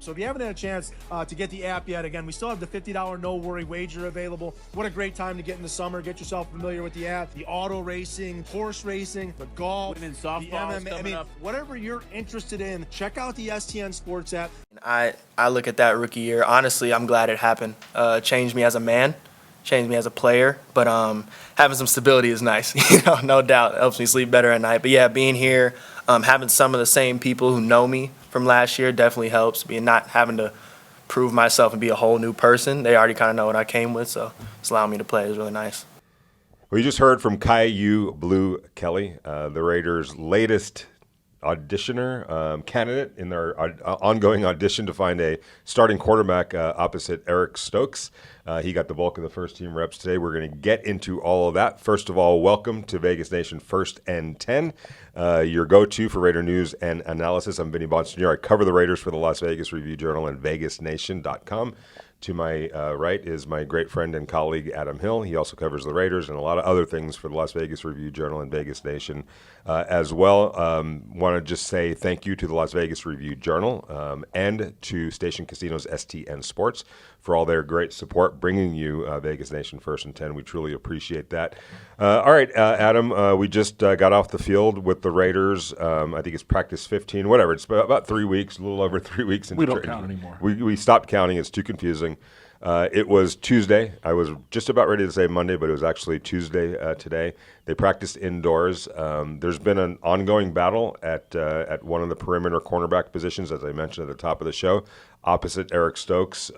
So if you haven't had a chance to get the app yet, again, we still have the $50 no-worry wager available. What a great time to get in the summer. Get yourself familiar with the app. The auto racing, horse racing, the golf, women's the softball MMA. up. Whatever you're interested in, check out the STN Sports app. I look at that rookie year. Honestly, I'm glad it happened. Changed me as a man, changed me as a player. But having some stability is nice. No doubt. It helps me sleep better at night. But yeah, being here, having some of the same people who know me from last year definitely helps. Being not having to prove myself and be a whole new person. They already kind of know what I came with, so it's allowing me to play. It's really nice. We just heard from Caillou Blue Kelly, the Raiders' latest auditioner candidate in their ongoing audition to find a starting quarterback opposite Eric Stokes. He got the bulk of the first-team reps today. We're going to get into all of that. First of all, welcome to Vegas Nation First and 10, your go-to for Raider news and analysis. I'm Vinny Bonsignore. I cover the Raiders for the Las Vegas Review-Journal and VegasNation.com. To my right is my great friend and colleague, Adam Hill. He also covers the Raiders and a lot of other things for the Las Vegas Review-Journal and Vegas Nation as well. Want to just say thank you to the Las Vegas Review-Journal and to Station Casinos STN Sports for all their great support, bringing you Vegas Nation First and 10. We truly appreciate that. All right, Adam, we just got off the field with the Raiders. I think it's practice 15, whatever. It's about 3 weeks, a little over 3 weeks. We don't count anymore. We stopped counting. It's too confusing. It was Tuesday. I was just about ready to say Monday, but it was actually Tuesday today. They practiced indoors. There's been an ongoing battle at one of the perimeter cornerback positions, as I mentioned at the top of the show, opposite Eric Stokes.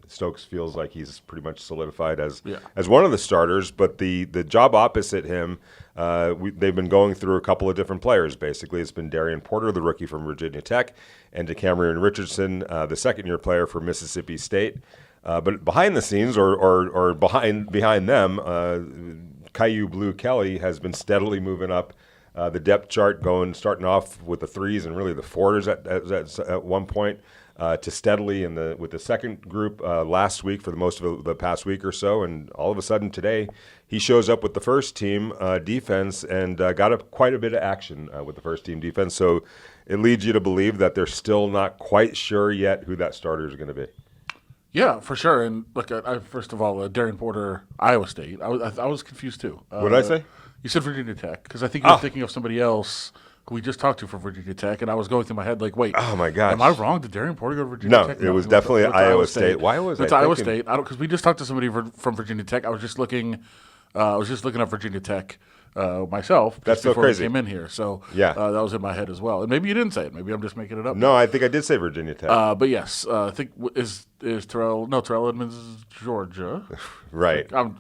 Stokes feels like he's pretty much solidified as one of the starters, but the job opposite him, they've been going through a couple of different players, basically. It's been Darian Porter, the rookie from Virginia Tech, and DeCamerion Richardson, the second-year player for Mississippi State. But behind the scenes, or behind them, Caillou Blue Kelly has been steadily moving up the depth chart, starting off with the threes and really the fours at one point, to steadily with the second group last week for the most of the past week or so, and all of a sudden today he shows up with the first team defense and got quite a bit of action with the first team defense. So it leads you to believe that they're still not quite sure yet who that starter is going to be. Yeah, for sure. And look, first of all, Darian Porter, Iowa State. I was confused too. What did I say? You said Virginia Tech because I think you were thinking of somebody else who we just talked to from Virginia Tech, and I was going through my head like, wait, oh my gosh, am I wrong? Did Darian Porter go to Virginia Tech? No, it was definitely Iowa State. Why was it's Iowa State? Because we just talked to somebody from Virginia Tech. I was just looking up Virginia Tech myself. That's so before crazy. I came in here, so yeah, that was in my head as well. And maybe you didn't say it. Maybe I'm just making it up. No, I think I did say Virginia Tech. But yes, I think is Terrell? No, Terrell Edmonds is Georgia. Right. I'm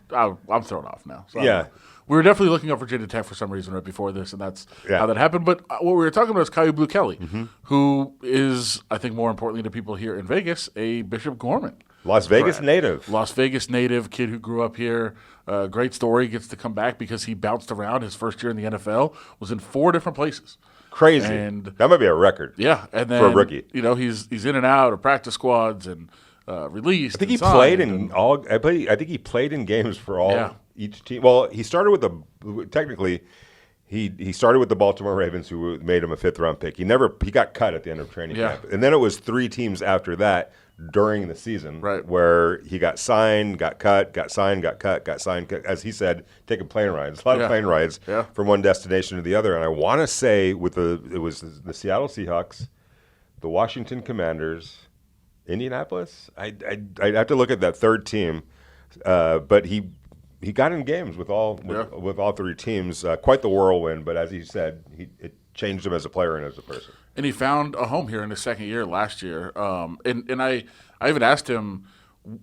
thrown off now. So yeah. We were definitely looking up Virginia Tech for some reason right before this, and that's how that happened. But what we were talking about is Caillou Blue Kelly, who is, I think more importantly to people here in Vegas, a Bishop Gorman. Las Vegas native. Las Vegas native, kid who grew up here. Great story, gets to come back because he bounced around. His first year in the NFL was in 4 different places. Crazy. And that might be a record. Yeah. And then, for a rookie. He's in and out of practice squads and released. I think he played in all. I think he played in games for all each team. Well, he started with he started with the Baltimore Ravens, who made him a 5th-round pick. He got cut at the end of training camp, and then it was 3 teams after that during the season, where he got signed, got cut, got signed, got cut, got signed. As he said, taking plane rides, a lot of plane rides from one destination to the other. And I want to say it was the Seattle Seahawks, the Washington Commanders, Indianapolis. I'd have to look at that third team, but he got in games with all 3 teams. Quite the whirlwind, but as he said, it changed him as a player and as a person. And he found a home here in his second year last year. And I even asked him,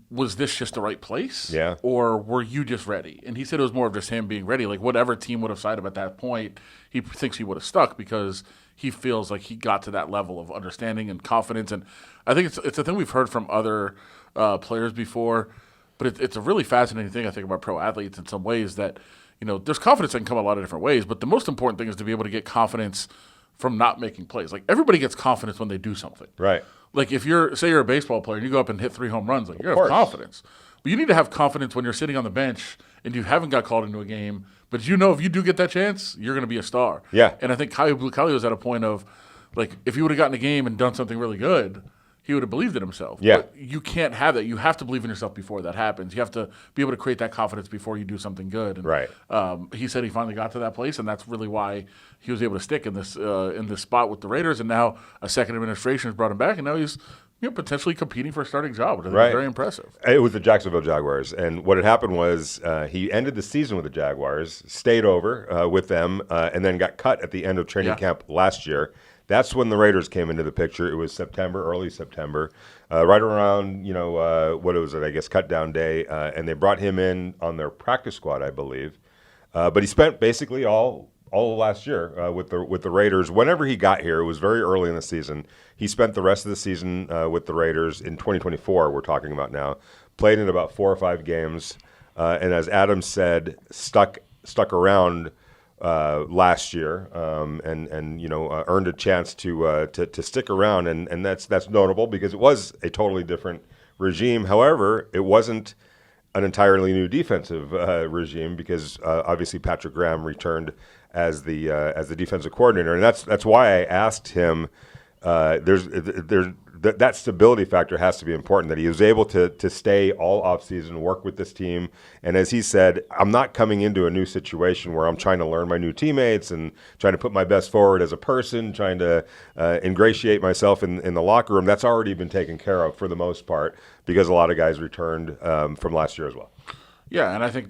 was this just the right place? Yeah. Or were you just ready? And he said it was more of just him being ready. Like whatever team would have signed him at that point, he thinks he would have stuck because he feels like he got to that level of understanding and confidence. And I think it's a thing we've heard from other players before. But it's a really fascinating thing, I think, about pro athletes in some ways that, there's confidence that can come a lot of different ways. But the most important thing is to be able to get confidence from not making plays. Like everybody gets confidence when they do something. Right. Like if you're a baseball player and you go up and hit 3 home runs, like you have confidence. But you need to have confidence when you're sitting on the bench and you haven't got called into a game. But if you do get that chance, you're going to be a star. Yeah. And I think Caillou Blue Kelly was at a point of, like, if he would have gotten a game and done something really good, he would have believed in himself. Yeah. But you can't have that. You have to believe in yourself before that happens. You have to be able to create that confidence before you do something good. And, Right. He said he finally got to that place, and that's really why he was able to stick in this spot with the Raiders. And now a second administration has brought him back, and now he's potentially competing for a starting job, which I think is very impressive. It was the Jacksonville Jaguars, and what had happened was he ended the season with the Jaguars, stayed over with them, and then got cut at the end of training camp last year. That's when the Raiders came into the picture. It was September, early September, right around, what was it, I guess, cut down day, and they brought him in on their practice squad, I believe. But he spent basically all of last year with the Raiders. Whenever he got here, it was very early in the season. He spent the rest of the season with the Raiders in 2024, we're talking about now, played in about 4 or 5 games, and as Adam said, stuck around last year, and earned a chance to stick around, and that's notable because it was a totally different regime. However, it wasn't an entirely new defensive regime because obviously Patrick Graham returned as the defensive coordinator, and that's why I asked him. That stability factor has to be important, that he was able to stay all offseason, work with this team. And as he said, I'm not coming into a new situation where I'm trying to learn my new teammates and trying to put my best forward as a person, trying to ingratiate myself in the locker room. That's already been taken care of for the most part because a lot of guys returned from last year as well. Yeah, and I think,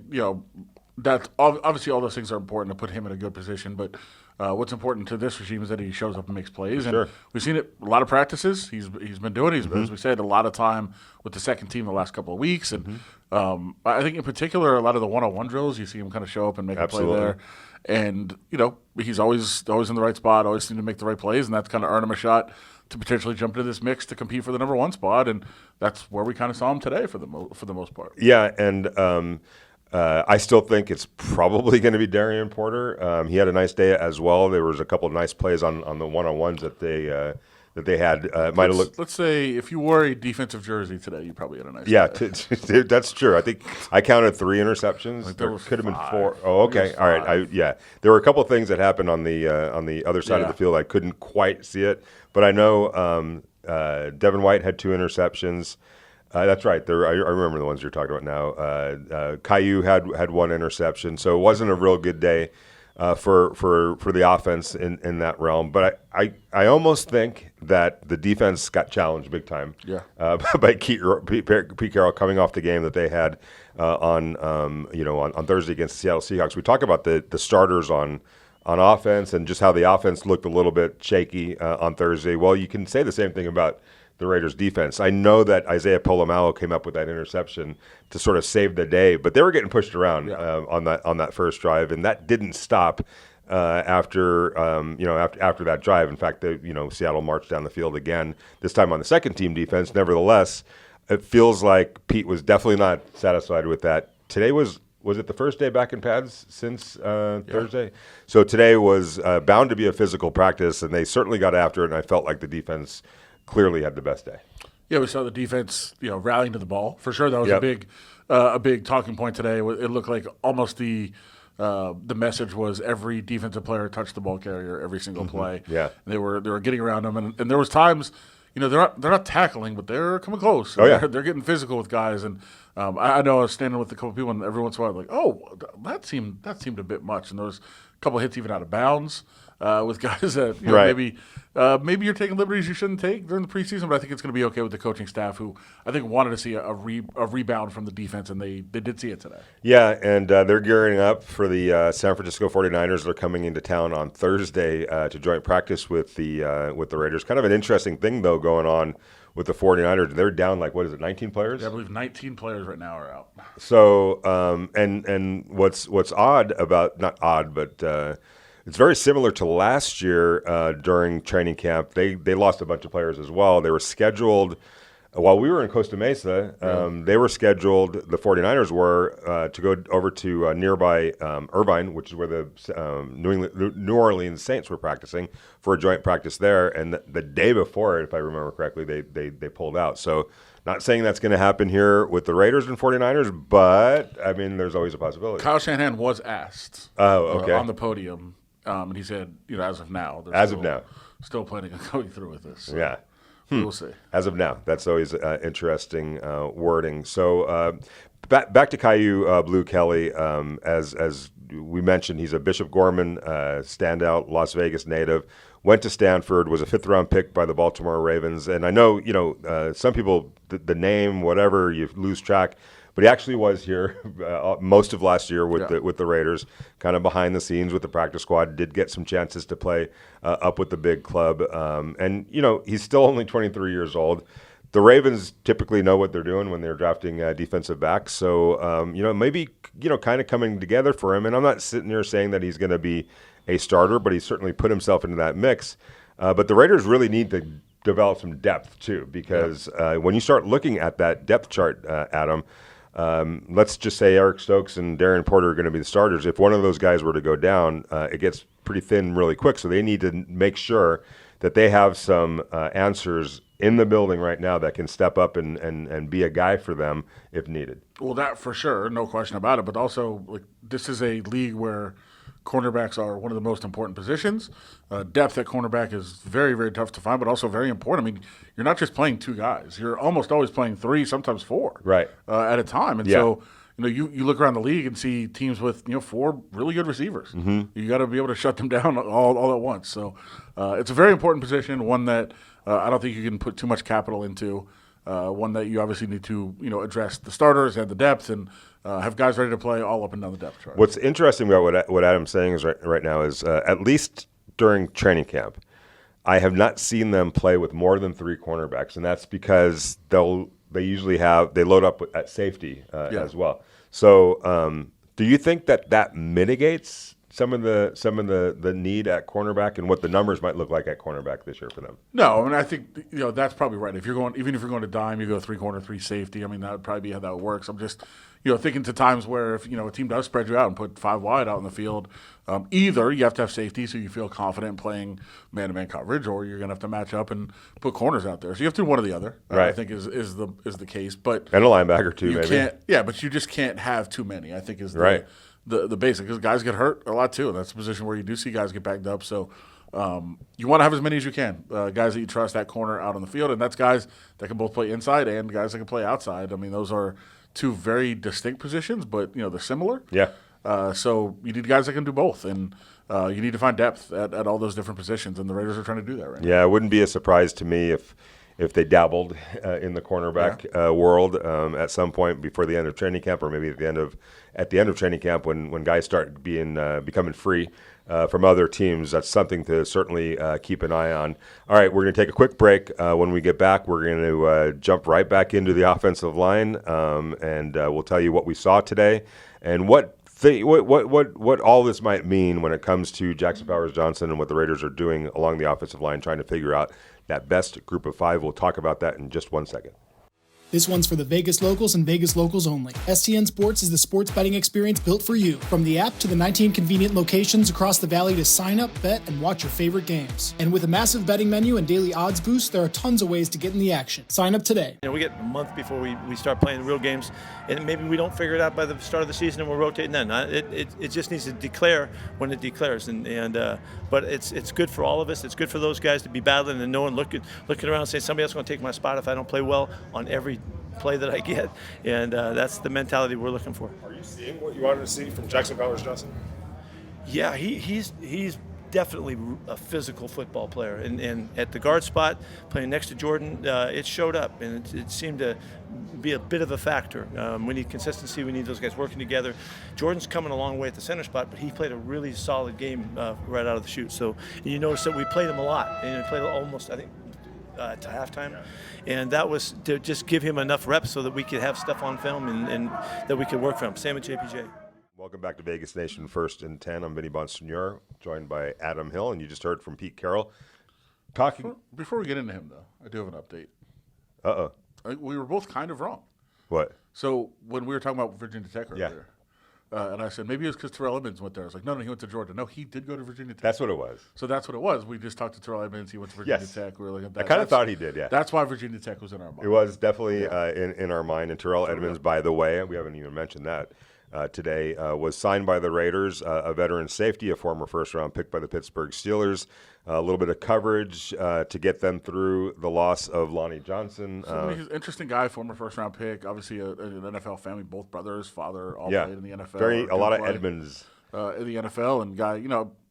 that obviously all those things are important to put him in a good position, but what's important to this regime is that he shows up and makes plays. And we've seen it a lot of practices. He's been doing it. As we said, a lot of time with the second team the last couple of weeks. And I think in particular, a lot of the one-on-one drills, you see him kind of show up and make a play there. And, he's always in the right spot, always seems to make the right plays, and that's kind of earned him a shot to potentially jump into this mix to compete for the number 1 spot. And that's where we kind of saw him today for the most part. Yeah, and I still think it's probably going to be Darian Porter. He had a nice day as well. There was a couple of nice plays on the one-on-ones that they had. Might have looked. Let's say if you wore a defensive jersey today, you probably had a nice. Yeah, day. That's true. I think I counted 3 interceptions. There could have been 4. Oh, okay, all right. There were a couple of things that happened on the other side of the field. I couldn't quite see it, but I know Devin White had 2 interceptions. That's right. I remember the ones you're talking about now. Caillou had 1 interception, so it wasn't a real good day for the offense in that realm. But I almost think that the defense got challenged big time. By Pete Carroll coming off the game that they had on Thursday against the Seattle Seahawks. We talk about the starters on offense and just how the offense looked a little bit shaky on Thursday. Well, you can say the same thing about the Raiders' defense. I know that Isaiah Polamalu came up with that interception to sort of save the day, but they were getting pushed around on that first drive, and that didn't stop after that drive. In fact, Seattle marched down the field again. This time on the second team defense. Nevertheless, it feels like Pete was definitely not satisfied with that. Today was it the first day back in pads since Thursday? So today was bound to be a physical practice, and they certainly got after it. And I felt like the defense clearly had the best day. Yeah, we saw the defense, rallying to the ball for sure. That was a big talking point today. It looked like almost the message was every defensive player touched the ball carrier every single play. Yeah, and they were getting around them, and there was times, they're not tackling, but they're coming close. Oh yeah, they're getting physical with guys, and I know I was standing with a couple people, and every once in a while, like, oh, that seemed a bit much, and there was a couple hits even out of bounds. With guys that maybe you're taking liberties you shouldn't take during the preseason, but I think it's going to be okay with the coaching staff, who I think wanted to see a rebound from the defense, and they did see it today. Yeah, and they're gearing up for the San Francisco 49ers. They're coming into town on Thursday to joint practice with the Raiders. Kind of an interesting thing, though, going on with the 49ers. They're down 19 players? Yeah, I believe 19 players right now are out. So, and what's odd about, not odd, but it's very similar to last year during training camp. They lost a bunch of players as well. They were scheduled, while we were in Costa Mesa, they were scheduled, the 49ers were, to go over to nearby Irvine, which is where the New Orleans Saints were practicing, for a joint practice there. And the day before, if I remember correctly, they pulled out. So not saying that's going to happen here with the Raiders and 49ers, but, I mean, there's always a possibility. Kyle Shanahan was asked on the podium. And he said, as of now, still planning on going through with this. So. Yeah. We'll see. As of now, that's always interesting wording. So back to Caillou Blue Kelly. As we mentioned, he's a Bishop Gorman standout, Las Vegas native. Went to Stanford, was a 5th-round pick by the Baltimore Ravens. And I know, some people, the name, whatever, you lose track. But he actually was here most of last year with the Raiders, kind of behind the scenes with the practice squad. Did get some chances to play up with the big club. And he's still only 23 years old. The Ravens typically know what they're doing when they're drafting defensive backs. So, maybe, kind of coming together for him. And I'm not sitting here saying that he's going to be a starter, but he's certainly put himself into that mix. But the Raiders really need to develop some depth, too, because when you start looking at that depth chart, Adam, let's just say Eric Stokes and Darren Porter are going to be the starters. If one of those guys were to go down, it gets pretty thin really quick. So they need to make sure that they have some answers in the building right now that can step up and be a guy for them if needed. Well, that for sure, no question about it. But also, this is a league where cornerbacks are one of the most important positions. Depth at cornerback is very, very tough to find, but also very important. I mean, you're not just playing 2 guys. You're almost always playing 3, sometimes 4 at a time. And so, you look around the league and see teams with, 4 really good receivers. Mm-hmm. You got to be able to shut them down all at once. So it's a very important position, one that I don't think you can put too much capital into, one that you obviously need to, address the starters and the depth and have guys ready to play all up and down the depth chart. What's interesting about what Adam's saying is right now is at least during training camp, I have not seen them play with more than 3 cornerbacks, and that's because they usually they load up at safety as well. So do you think that mitigates some of the need at cornerback and what the numbers might look like at cornerback this year for them? No, I mean, I think that's probably right. If you're going to dime, you go 3 corner, 3 safety. I mean, that would probably be how that works. I'm just thinking to times where if a team does spread you out and put 5 wide out in the field, either you have to have safety so you feel confident playing man-to-man coverage, or you're going to have to match up and put corners out there. So you have to do one or the other. Right. I think is the case. But and a linebacker too, maybe. But you just can't have too many. I think is the basic, because guys get hurt a lot too, and that's a position where you do see guys get backed up. So you want to have as many as you can, guys that you trust at corner out on the field, and that's guys that can both play inside and guys that can play outside. I mean, those are 2 very distinct positions, but they're similar. Yeah. So you need guys that can do both, and you need to find depth at all those different positions, and the Raiders are trying to do that right now. Yeah, it wouldn't be a surprise to me if they dabbled in the cornerback world at some point before the end of training camp, or maybe at the end of training camp when guys start becoming free from other teams. That's something to certainly keep an eye on. All right, we're going to take a quick break. When we get back, we're going to jump right back into the offensive line, and we'll tell you what we saw today and what all this might mean when it comes to Jackson Powers Johnson and what the Raiders are doing along the offensive line, trying to figure out that best group of 5. We'll talk about that in just 1 second. This one's for the Vegas locals and Vegas locals only. STN Sports is the sports betting experience built for you. From the app to the 19 convenient locations across the valley to sign up, bet, and watch your favorite games. And with a massive betting menu and daily odds boost, there are tons of ways to get in the action. Sign up today. We get a month before we start playing the real games, and maybe we don't figure it out by the start of the season, and we're rotating then. It just needs to declare when it declares, but it's good for all of us. It's good for those guys to be battling and no one looking around and saying somebody else is going to take my spot if I don't play well on every play that I get, and that's the mentality we're looking for. Are you seeing what you wanted to see from Jackson Powers Johnson? Yeah, he's definitely a physical football player, and at the guard spot, playing next to Jordan, it showed up, and it seemed to be a bit of a factor. We need consistency. We need those guys working together. Jordan's coming a long way at the center spot, but he played a really solid game right out of the chute. So you notice that we played him a lot, and he played almost, I think, to halftime, and that was to just give him enough reps so that we could have stuff on film and that we could work from. Same with JPJ. Welcome back to Vegas Nation First and 10. I'm Vinny Bonsignore, joined by Adam Hill, and you just heard from Pete Carroll. Before we get into him, though, I do have an update. Uh-oh. We were both kind of wrong. What? So when we were talking about Virginia Tech earlier, and I said, maybe it was because Terrell Edmonds went there. I was like, no, he went to Georgia. No, he did go to Virginia Tech. That's what it was. So that's what it was. We just talked to Terrell Edmonds. He went to Virginia Tech. We were looking at that. I kind of thought he did, yeah. That's why Virginia Tech was in our mind. It was definitely in our mind. And Terrell Edmonds, by the way, we haven't even mentioned that. today, was signed by the Raiders, a veteran safety, a former first-round pick by the Pittsburgh Steelers, a little bit of coverage to get them through the loss of Lonnie Johnson. He's an interesting guy, former first-round pick, obviously an NFL family, both brothers, father, all Yeah, played in the NFL. a lot of Edmonds. In the NFL, and guy,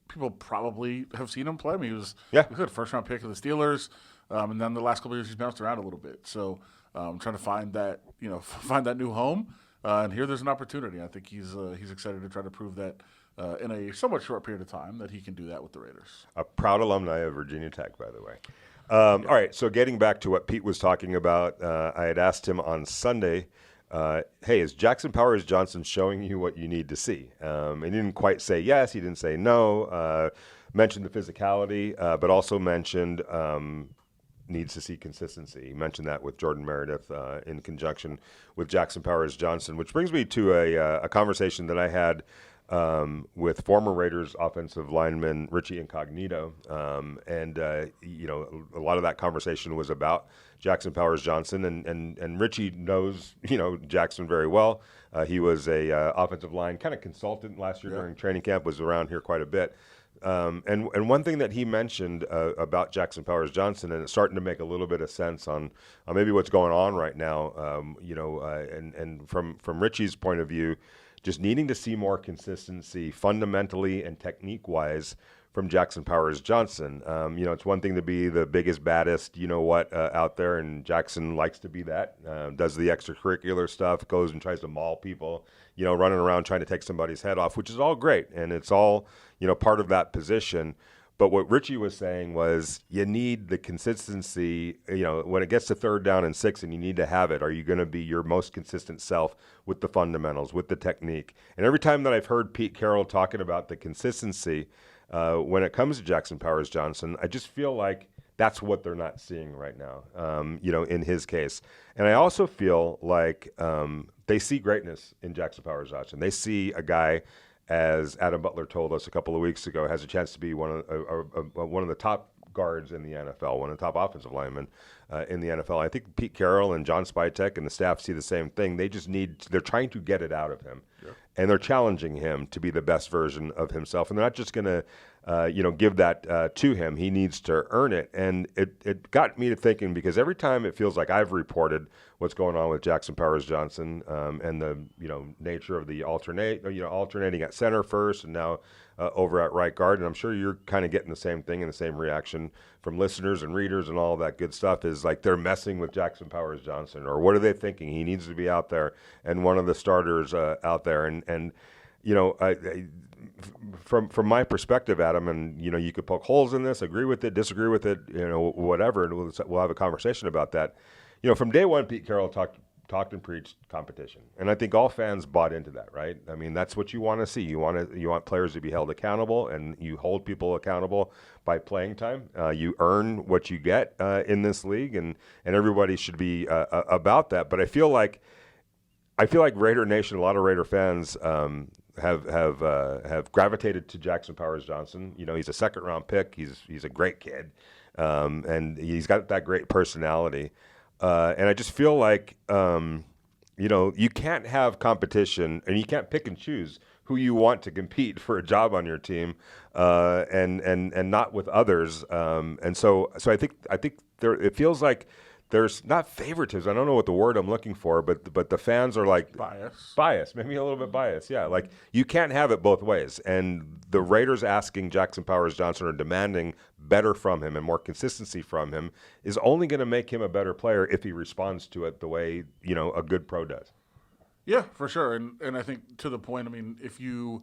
people probably have seen him play. I mean, he was a first-round pick of the Steelers, and then the last couple of years he's bounced around a little bit. So trying to find that, find that new home. And here there's an opportunity. I think he's excited to try to prove that in a somewhat short period of time that he can do that with the Raiders. A proud alumni of Virginia Tech, by the way. All right, so getting back to what Pete was talking about, I had asked him on Sunday, hey, is Jackson Powers Johnson showing you what you need to see? And he didn't quite say yes. He didn't say no. Mentioned the physicality, but also mentioned needs to see consistency. He mentioned that with Jordan Meredith in conjunction with Jackson Powers Johnson, which brings me to a conversation that I had with former Raiders offensive lineman Richie Incognito. A lot of that conversation was about Jackson Powers Johnson, and Richie knows, Jackson very well. He was a offensive line kind of consultant last year during training camp, was around here quite a bit. And one thing that he mentioned about Jackson Powers Johnson, and it's starting to make a little bit of sense on maybe what's going on right now, and from Richie's point of view, just needing to see more consistency fundamentally and technique-wise from Jackson Powers Johnson. It's one thing to be the biggest, baddest, out there, and Jackson likes to be that, does the extracurricular stuff, goes and tries to maul people, running around trying to take somebody's head off, which is all great, and it's all, part of that position. But what Richie was saying was you need the consistency, when it gets to 3rd down and 6 and you need to have it, are you going to be your most consistent self with the fundamentals, with the technique? And every time that I've heard Pete Carroll talking about the consistency, when it comes to Jackson Powers Johnson, I just feel like that's what they're not seeing right now, in his case. And I also feel like they see greatness in Jackson Powers Johnson. They see a guy, as Adam Butler told us a couple of weeks ago, has a chance to be one of the top guards in the NFL, one of the top offensive linemen in the NFL. I think Pete Carroll and John Spytek and the staff see the same thing. They're trying to get it out of him. Sure. And they're challenging him to be the best version of himself. And they're not just going to, give that to him. He needs to earn it. And it got me to thinking, because every time it feels like I've reported what's going on with Jackson Powers Johnson and the, nature of the alternating at center first and now over at right guard. And I'm sure you're kind of getting the same thing and the same reaction from listeners and readers and all of that good stuff, is like they're messing with Jackson Powers Johnson, or what are they thinking? He needs to be out there and one of the starters out there. And from my perspective, Adam, and you could poke holes in this, agree with it, disagree with it, whatever, and we'll have a conversation about that. From day one, Pete Carroll talked and preached competition, and I think all fans bought into that, right? I mean, that's what you want to see. You want players to be held accountable, and you hold people accountable by playing time. You earn what you get in this league, and everybody should be about that. But I feel like Raider Nation, a lot of Raider fans have gravitated to Jackson Powers Johnson. He's a 2nd-round pick. He's a great kid, and he's got that great personality. And I just feel like, you can't have competition, and you can't pick and choose who you want to compete for a job on your team, and not with others. And so I think it feels like there's not favoritism. I don't know what the word I'm looking for, but the fans are like bias, maybe a little bit biased. Yeah, like you can't have it both ways. And the Raiders asking Jackson Powers Johnson, or demanding better from him and more consistency from him, is only going to make him a better player if he responds to it the way a good pro does. Yeah, for sure. And I think to the point, I mean, if you're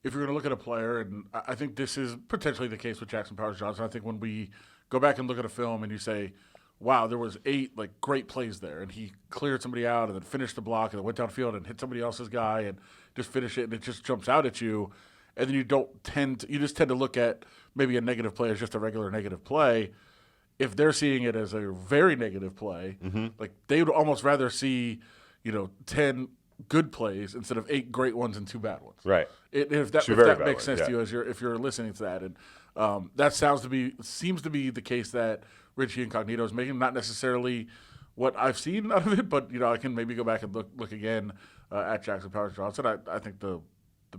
going to look at a player, and I think this is potentially the case with Jackson Powers Johnson. I think when we go back and look at a film and you say, wow, there was 8 great plays there, and he cleared somebody out and then finished the block and then went downfield and hit somebody else's guy and just finished it, and it just jumps out at you, and then you just tend to look at maybe a negative play as just a regular negative play. If they're seeing it as a very negative play, they would almost rather see 10 good plays instead of 8 great ones and 2 bad ones. Right. If that makes sense to you if you're listening to that, and that seems to be the case that Richie Incognito is making, not necessarily what I've seen out of it, but I can maybe go back and look again at Jackson Powers Johnson. I think the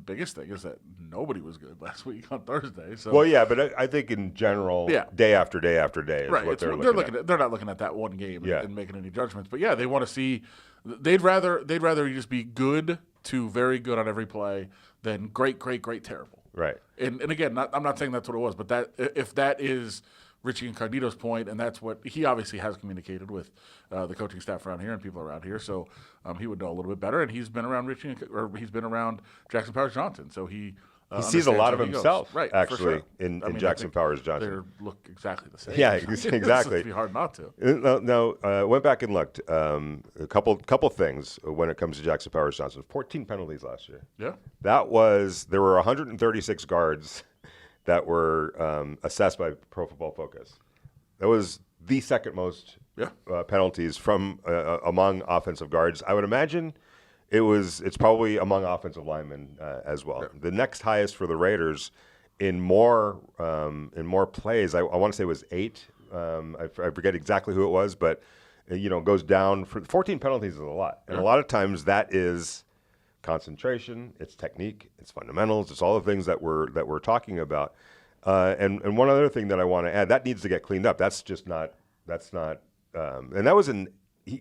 biggest thing is that nobody was good last week on Thursday. So well, yeah, but I think in general, day after day after day is right. what they're looking at. They're not looking at that one game and making any judgments. But yeah, they want to see. They'd rather you just be good to very good on every play than great, terrible. Right. And again, I'm not saying that's what it was, but that if that is Richie Incognito's point, and that's what he obviously has communicated with the coaching staff around here and people around here, so he would know a little bit better. And he's been around he's been around Jackson Powers Johnson, so he sees a lot of himself, right? Actually, sure. in Jackson Powers Johnson. They look exactly the same. Yeah, exactly. It'd be hard not to. No, went back and looked. A couple things when it comes to Jackson Powers Johnson. 14 penalties last year. Yeah, there were 136 guards that were assessed by Pro Football Focus. That was the second most penalties from among offensive guards. I would imagine it's probably among offensive linemen as well. Yeah. The next highest for the Raiders in more plays, I want to say it was 8. I forget exactly who it was, but goes down. For 14 penalties is a lot, and a lot of times that is concentration, it's technique, it's fundamentals, it's all the things that we're talking about. And one other thing that I want to add, that needs to get cleaned up. That's not. And that was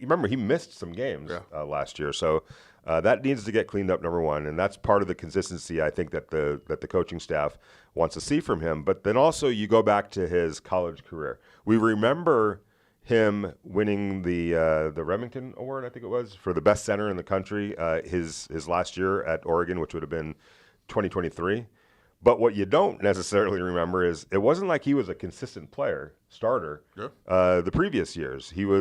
remember he missed some games last year, so that needs to get cleaned up. Number one, and that's part of the consistency I think that the coaching staff wants to see from him. But then also you go back to his college career. We remember him winning the Remington Award, I think it was, for the best center in the country his last year at Oregon, which would have been 2023. But what you don't necessarily remember is it wasn't like he was a consistent starter. The previous years he'd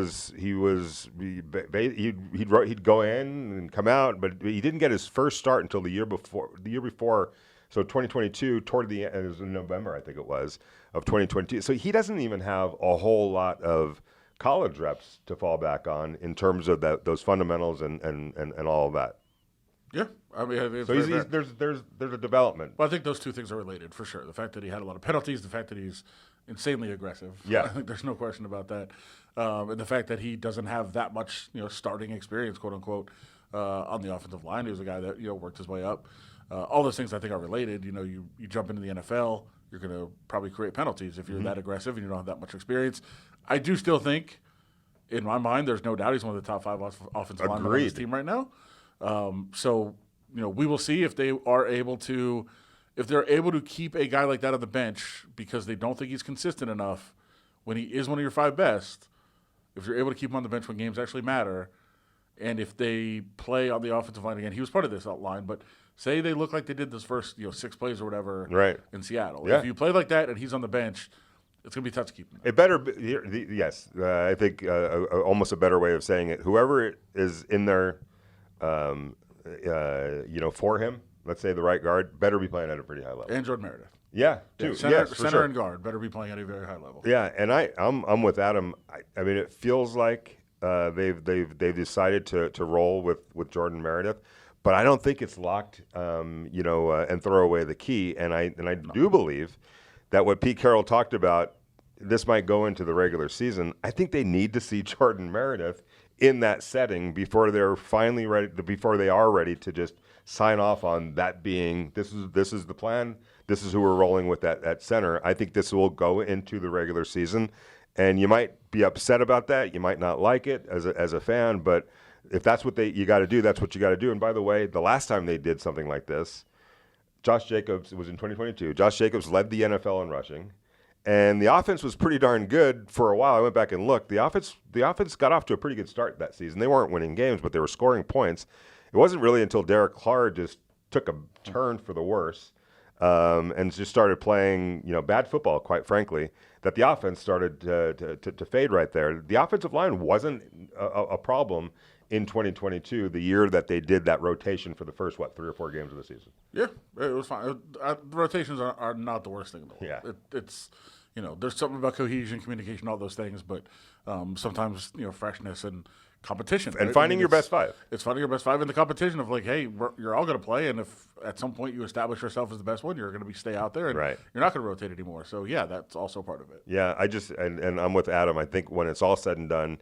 go in and come out, but he didn't get his first start until the year before. So 2022, toward the end, it was in November, I think it was, of 2022. So he doesn't even have a whole lot of college reps to fall back on in terms of those fundamentals and all of that. Yeah, I mean, so there's a development. Well, I think those two things are related for sure. The fact that he had a lot of penalties, the fact that he's insanely aggressive. Yeah, I think there's no question about that. And the fact that he doesn't have that much, starting experience, quote unquote, on the offensive line. He was a guy that worked his way up. All those things I think are related. You jump into the NFL, you're going to probably create penalties if you're that aggressive and you don't have that much experience. I do still think, in my mind, there's no doubt he's one of the top 5 offensive linemen on this team right now. So we will see if they are able to, if they're able to keep a guy like that on the bench because they don't think he's consistent enough when he is one of your 5 best. If you're able to keep him on the bench when games actually matter, and if they play on the offensive line again, he was part of this outline, but say they look like they did this first 6 plays or whatever in Seattle. Yeah. If you play like that and he's on the bench, it's going to be tough to keep him. It better be, yes. I think almost a better way of saying it, whoever is in there for him, let's say the right guard, better be playing at a pretty high level. And Jordan Meredith. Yeah, too. Center and guard better be playing at a very high level. Yeah, and I'm with Adam. I mean, it feels like they've decided to roll with Jordan Meredith, but I don't think it's locked. And throw away the key. And I do believe that what Pete Carroll talked about, this might go into the regular season. I think they need to see Jordan Meredith in that setting before they're finally ready. Before they are ready to just sign off on that being this is the plan. This is who we're rolling with at center. I think this will go into the regular season, and you might be upset about that. You might not like it as a fan, but if that's what you got to do, that's what you got to do. And by the way, the last time they did something like this, Josh Jacobs, it was in 2022. Josh Jacobs led the NFL in rushing, and the offense was pretty darn good for a while. I went back and looked. The offense got off to a pretty good start that season. They weren't winning games, but they were scoring points. It wasn't really until Derek Carr just took a turn for the worse. And just started playing, bad football, quite frankly, that the offense started to fade right there. The offensive line wasn't a problem in 2022, the year that they did that rotation for the first, 3 or 4 games of the season. Yeah, it was fine. The rotations are not the worst thing in the world. Yeah. It's there's something about cohesion, communication, all those things, but sometimes, freshness and competition. And right? finding your best 5. It's finding your best 5 in the competition of hey, you're all going to play, and if at some point you establish yourself as the best one, you're going to stay out there, and you're not going to rotate anymore. So, yeah, that's also part of it. Yeah, and I'm with Adam. I think when it's all said and done,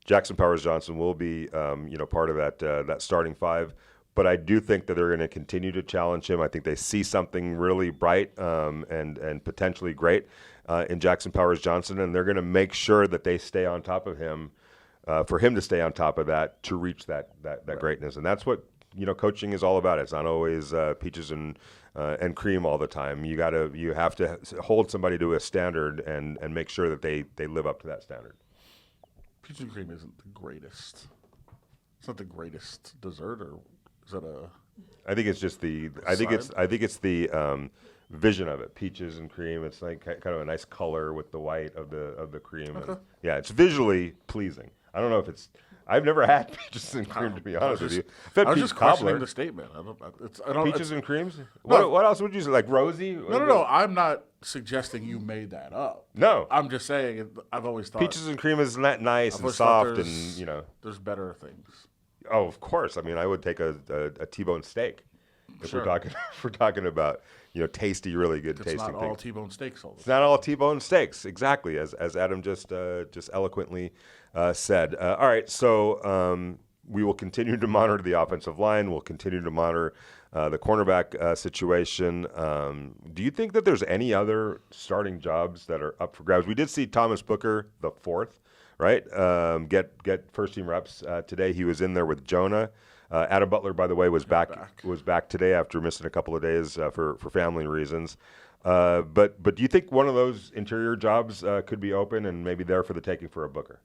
Jackson Powers Johnson will be, part of that starting five. But I do think that they're going to continue to challenge him. I think they see something really bright and potentially great in Jackson Powers Johnson, and they're going to make sure that they stay on top of him, for him to stay on top of that to reach that greatness. And that's what coaching is all about. It's not always peaches and cream all the time. You have to hold somebody to a standard and make sure that they live up to that standard. Peaches and cream isn't the greatest. It's not the greatest dessert, or is that a? I think it's just the. I think it's the vision of it. Peaches and cream. It's like kind of a nice color with the white of the cream. Okay. And, yeah, it's visually pleasing. I don't know if it's. I've never had peaches and cream, to be honest with you. I was just questioning the statement. I don't. Peaches and creams. What else would you say? Like rosy? No. I'm not suggesting you made that up. No. I'm just saying. I've always thought peaches and cream is not nice and soft, and there's better things. Oh, of course. I mean, I would take a T-bone steak if we're talking about tasty, really good tasting things. It's not all T-bone steaks. It's not all T-bone steaks, exactly, as Adam just eloquently said. All right, so we will continue to monitor the offensive line. We'll continue to monitor the cornerback situation. Do you think that there's any other starting jobs that are up for grabs? We did see Thomas Booker, the fourth, right? Get first team reps today. He was in there with Jonah. Adam Butler, by the way, was back today after missing a couple of days for family reasons. But do you think one of those interior jobs could be open and maybe there for the taking for a Booker?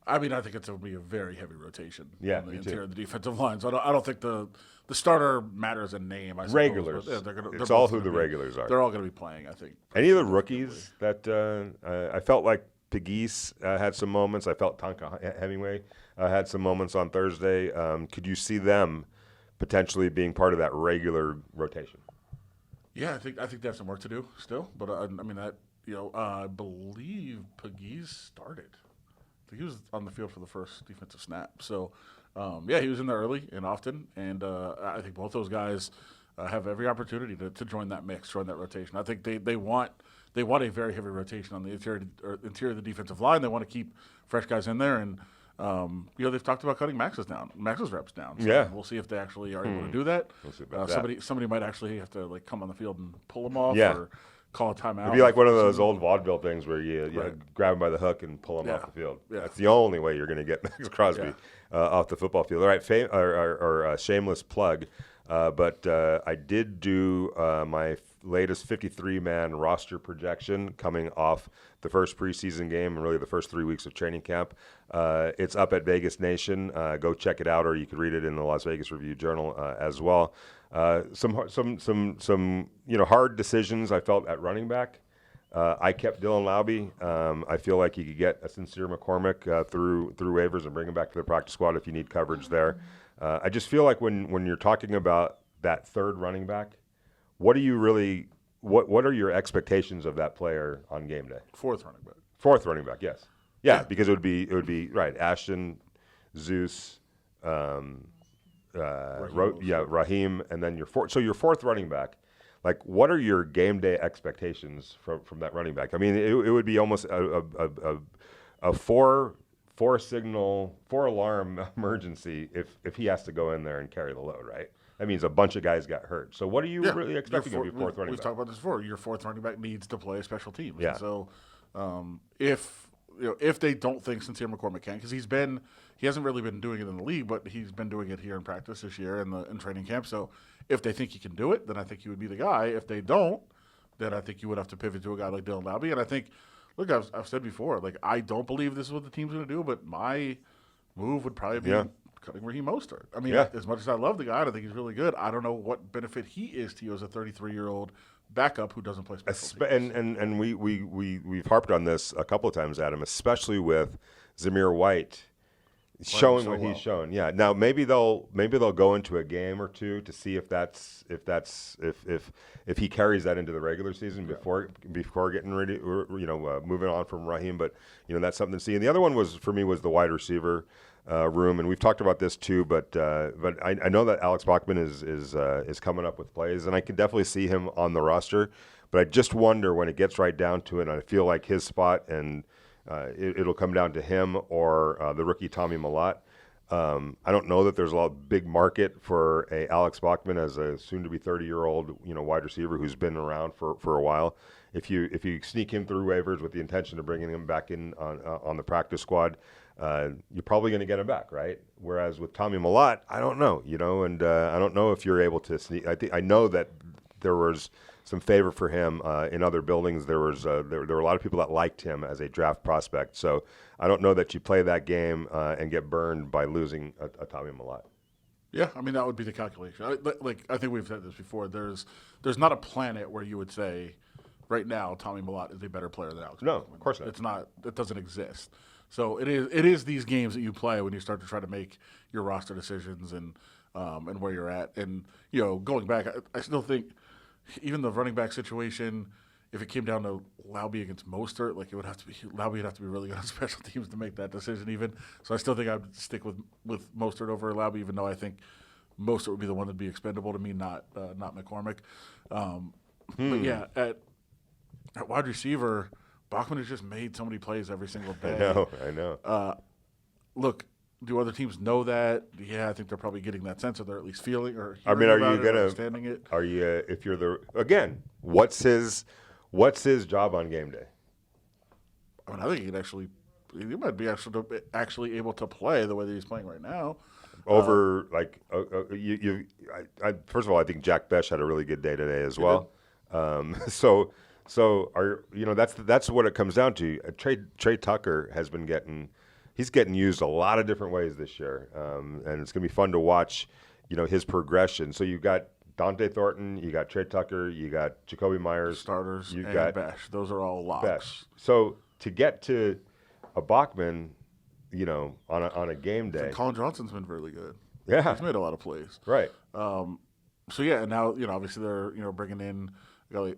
I mean, I think it's going to be a very heavy rotation on the interior too. of the defensive line. So I don't think the starter matters in name. I suppose, regulars. It's all who the regulars are. They're all going to be playing, I think. Any of the rookies that I felt like Pegues had some moments. I felt Tonka Hemingway had some moments on Thursday. Could you see them potentially being part of that regular rotation? Yeah, I think they have some work to do still. But I believe Pegues started. I think he was on the field for the first defensive snap. So, he was in there early and often. And I think both those guys have every opportunity to join that mix, join that rotation. I think they want a very heavy rotation on the interior of the defensive line. They want to keep fresh guys in there, and they've talked about cutting Max's reps down. So we'll see if they actually are able to do that. We'll see about that. Somebody might actually have to come on the field and pull them off, or call a timeout. It'd be like one of those old vaudeville things where you grab him by the hook and pull him off the field. Yeah. That's the only way you're going to get Max Crosby off the football field. All right, shameless plug. But I did do my latest 53-man roster projection coming off the first preseason game and really the first 3 weeks of training camp. It's up at Vegas Nation. Go check it out, or you could read it in the Las Vegas Review-Journal as well. Some hard decisions I felt at running back. I kept Dylan Laube. I feel like you could get a Sincere McCormick through waivers and bring him back to the practice squad if you need coverage there. I just feel like when you're talking about that third running back, what are your expectations of that player on game day? Fourth running back. Fourth running back, yes. Yeah, because it would be right. Ashton, Zeus, Raheem, and then your fourth. So your fourth running back. Like, what are your game day expectations from that running back? I mean, it would be almost a four alarm emergency if he has to go in there and carry the load, right? That means a bunch of guys got hurt. So what are you really expecting of your fourth running back? We've talked about this before. Your fourth running back needs to play special teams. Yeah. And so if they don't think Sincere McCormick can, because he hasn't really been doing it in the league, but he's been doing it here in practice this year in training camp. So if they think he can do it, then I think he would be the guy. If they don't, then I think you would have to pivot to a guy like Dylan Laube. And I think, look, I've said before, like, I don't believe this is what the team's going to do, but my move would probably be cutting Raheem Mostert. I mean, as much as I love the guy, I think he's really good. I don't know what benefit he is to you as a 33-year-old backup who doesn't play special teams. And we've harped on this a couple of times, Adam, especially with Zamir White showing what he's shown. Yeah. Now maybe they'll go into a game or two to see if he carries that into the regular season before getting ready, moving on from Raheem. But that's something to see. And the other one was the wide receiver room, and we've talked about this too. But I know that Alex Bachman is coming up with plays, and I can definitely see him on the roster. But I just wonder when it gets right down to it, and I feel like his spot and It'll come down to him or the rookie Tommy Millott. I don't know that there's a big market for a Alex Bachman as a soon-to-be 30-year-old, wide receiver who's been around for a while. If you sneak him through waivers with the intention of bringing him back in on the practice squad, you're probably going to get him back, right? Whereas with Tommy Millott, I don't know, and I don't know if you're able to sneak. I know that there was some favor for him in other buildings. There were a lot of people that liked him as a draft prospect. So I don't know that you play that game and get burned by losing a Tommy Millott. Yeah, I mean that would be the calculation. I think we've said this before. There's not a planet where you would say, right now, Tommy Millott is a better player than Alex. No, Bachman. of course not. It's not. It doesn't exist. So it is these games that you play when you start to try to make your roster decisions and where you're at. And going back, I still think even the running back situation, if it came down to Laube against Mostert, it would have to be Laube would have to be really good on special teams to make that decision. Even so, I still think I'd stick with Mostert over Laube, even though I think Mostert would be the one that'd be expendable to me, not McCormick. But yeah, at wide receiver, Bachman has just made so many plays every single day. I know. Look, do other teams know that? Yeah, I think they're probably getting that sense, or they're at least feeling or are you understanding it. Are you if you're what's his job on game day? I mean, I think he might be actually able to play the way that he's playing right now. Over first of all, I think Jack Besh had a really good day today as well. So that's what it comes down to. Trey Tucker has been getting used a lot of different ways this year, and it's gonna be fun to watch, his progression. So you've got Dante Thornton, you got Trey Tucker, you got Jacoby Myers, starters, you and got Besh. Those are all locks. Besh. So to get to a Bachman, on a game day, Colin Johnson's been really good. Yeah, he's made a lot of plays. Right. So yeah, and now obviously they're bringing in a guy like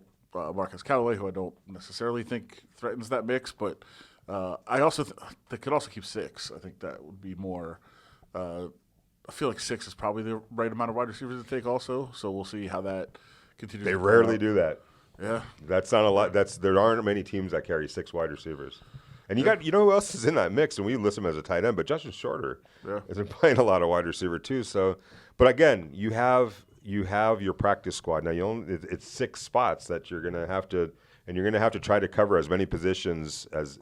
Marcus Callaway, who I don't necessarily think threatens that mix, but I also they could also keep 6. I think that would be more. I feel like 6 is probably the right amount of wide receivers to take also. So we'll see how that continues. They rarely do that. Yeah, that's not a lot. There aren't many teams that carry 6 wide receivers. And you got who else is in that mix? And we list him as a tight end, but Justin Shorter has been playing a lot of wide receiver too. So, but again, you have your practice squad now. It's 6 spots that you're gonna have to. And you're going to have to try to cover as many positions as,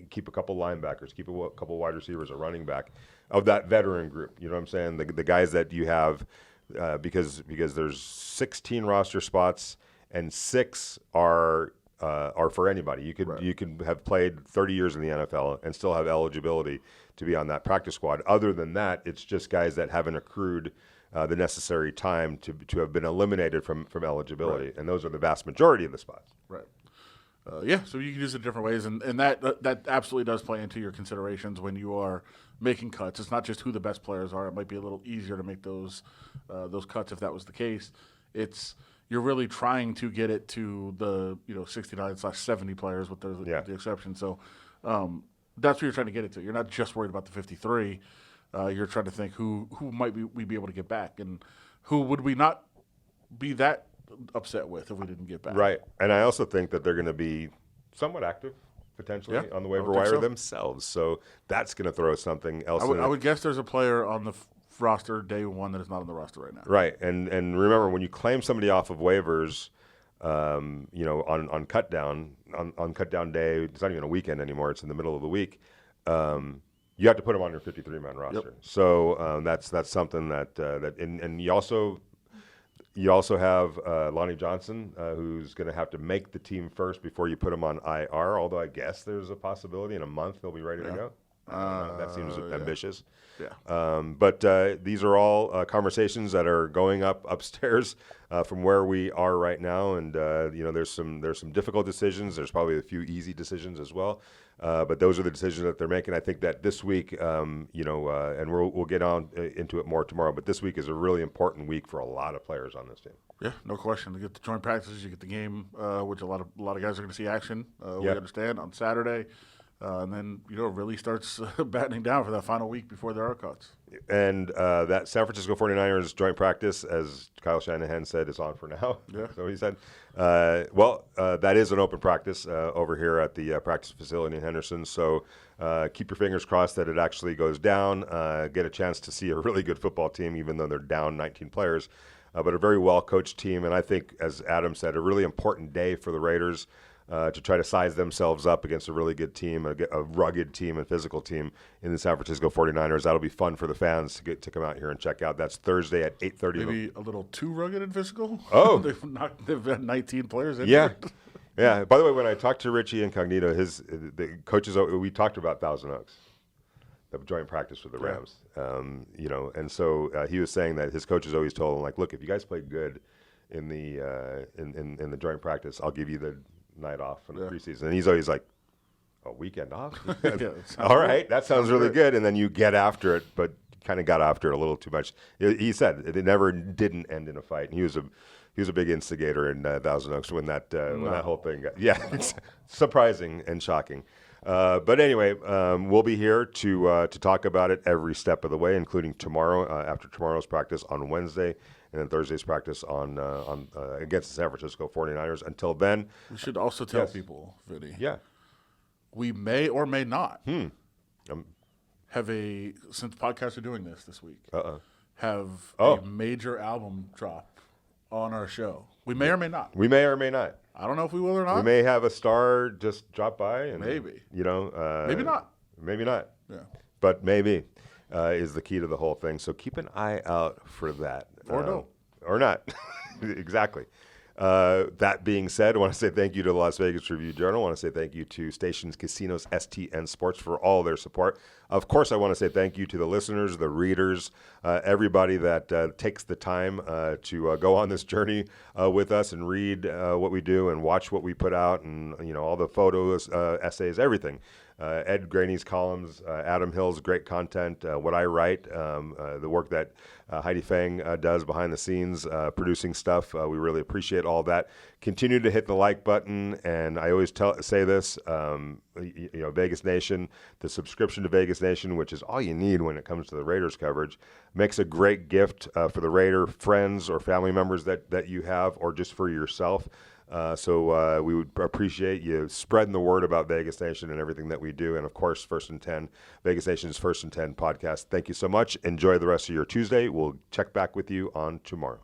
keep a couple linebackers, keep a couple wide receivers, a running back of that veteran group. You know what I'm saying? The guys that you have, because there's 16 roster spots and 6 are for anybody. You could have played 30 years in the NFL and still have eligibility to be on that practice squad. Other than that, it's just guys that haven't accrued the necessary time to have been eliminated from eligibility, and those are the vast majority of the spots. Right. So you can use it different ways, and that absolutely does play into your considerations when you are making cuts. It's not just who the best players are. It might be a little easier to make those cuts if that was the case. You're really trying to get it to the 69/70 players with the exception. So that's what you're trying to get it to. You're not just worried about the 53. You're trying to think who might we be able to get back, and who would we not be that upset with if we didn't get back. Right, and I also think that they're going to be somewhat active potentially on the waiver wire themselves. So that's going to throw something else. I would guess there's a player on the roster day 1 that is not on the roster right now. Right, and remember when you claim somebody off of waivers, on cut down day, it's not even a weekend anymore. It's in the middle of the week. You have to put him on your 53-man roster. Yep. So that's something that and you also have Lonnie Johnson, who's going to have to make the team first before you put him on IR. Although I guess there's a possibility in a month he'll be ready to go. That seems ambitious. Yeah. But these are all conversations that are going upstairs from where we are right now, and there's some difficult decisions. There's probably a few easy decisions as well. But those are the decisions that they're making. I think that this week, and we'll get on into it more tomorrow, but this week is a really important week for a lot of players on this team. Yeah, no question. You get the joint practices, you get the game, which a lot of guys are going to see action. We understand on Saturday. And then, it really starts battening down for that final week before there are cuts. And that San Francisco 49ers joint practice, as Kyle Shanahan said, is on for now. Yeah. So he said. That is an open practice over here at the practice facility in Henderson. So keep your fingers crossed that it actually goes down. Get a chance to see a really good football team, even though they're down 19 players. But a very well-coached team. And I think, as Adam said, a really important day for the Raiders. To try to size themselves up against a really good team, a rugged team, a physical team in the San Francisco 49ers. That'll be fun for the fans to come out here and check out. That's Thursday at 8:30. Maybe a little too rugged and physical? Oh. They've had 19 players in Yeah. Yeah. By the way, when I talked to Richie Incognito, the coaches, we talked about Thousand Oaks, the joint practice with the Rams. And so he was saying that his coaches always told him, like, look, if you guys play good in the joint practice, I'll give you the night off in the preseason. And he's always like, a weekend off? All right, that sounds really good. And then you get after it, but kind of got after it a little too much. He said it never didn't end in a fight. And he was a big instigator in Thousand Oaks when that whole thing got, it's surprising and shocking. But anyway, we'll be here to talk about it every step of the way, including tomorrow, after tomorrow's practice on Wednesday, and then Thursday's practice on against the San Francisco 49ers. Until then, we should also tell people, Vinny. Yeah. We may or may not have since podcasts are doing this week, have a major album drop on our show. We may or may not. We may or may not. I don't know if we will or not. We may have a star just drop by. And, maybe. Maybe not. Maybe not. Yeah. But maybe is the key to the whole thing. So keep an eye out for that. Or no. Or not. Exactly. That being said, I want to say thank you to the Las Vegas Review-Journal. I want to say thank you to Stations, Casinos, STN Sports for all their support. Of course, I want to say thank you to the listeners, the readers, everybody that takes the time to go on this journey with us and read what we do and watch what we put out and all the photos, essays, everything. Ed Graney's columns, Adam Hill's great content, what I write, the work that Heidi Fang does behind the scenes, producing stuff. We really appreciate all that. Continue to hit the like button, and I always say this, Vegas Nation, the subscription to Vegas Nation, which is all you need when it comes to the Raiders coverage, makes a great gift for the Raider friends or family members that you have, or just for yourself. So we would appreciate you spreading the word about Vegas Nation and everything that we do. And, of course, First and 10, Vegas Nation's First and 10 podcast. Thank you so much. Enjoy the rest of your Tuesday. We'll check back with you on tomorrow.